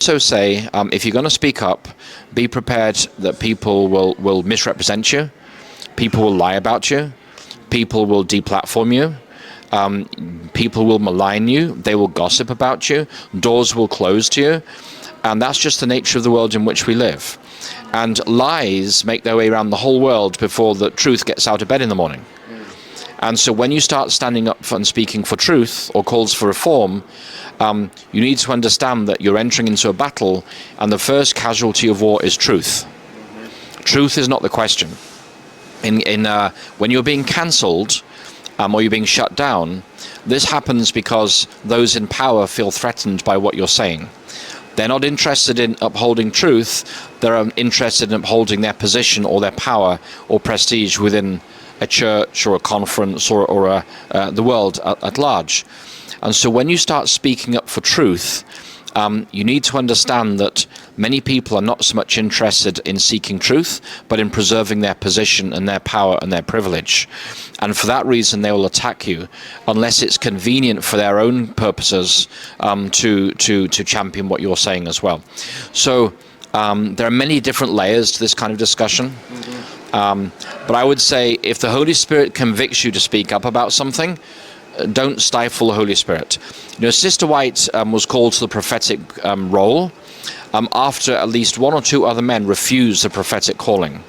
So say, if you're going to speak up, be prepared that people will misrepresent you, people will lie about you, people will deplatform you, people will malign you, they will gossip about you, doors will close to you, and that's just the nature of the world in which we live. And lies make their way around the whole world before the truth gets out of bed in the morning. And so when you start standing up and speaking for truth or calls for reform, you need to understand that you're entering into a battle, and the first casualty of war is truth. Truth is not the question. When you're being cancelled or you're being shut down, this happens because those in power feel threatened by what you're saying. They're not interested in upholding truth, they're interested in upholding their position or their power or prestige within a church or a conference or the world at large. And so when you start speaking up for truth, you need to understand that many people are not so much interested in seeking truth, but in preserving their position and their power and their privilege. And for that reason, they will attack you unless it's convenient for their own purposes to champion what you're saying as well. So there are many different layers to this kind of discussion. But I would say if the Holy Spirit convicts you to speak up about something, don't stifle the Holy Spirit. You know, Sister White was called to the prophetic role after at least one or two other men refused the prophetic calling.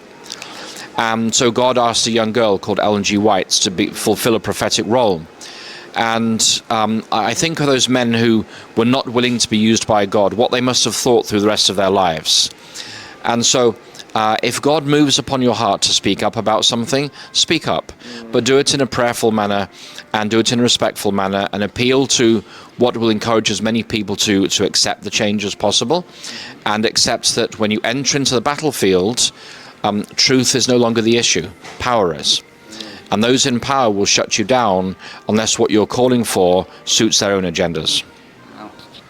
So God asked a young girl called Ellen G. White to fulfill a prophetic role. And I think of those men who were not willing to be used by God, what they must have thought through the rest of their lives. And so if God moves upon your heart to speak up about something, speak up, but do it in a prayerful manner and do it in a respectful manner, and appeal to what will encourage as many people to accept the change as possible, and accept that when you enter into the battlefield, truth is no longer the issue, power is. And those in power will shut you down unless what you're calling for suits their own agendas.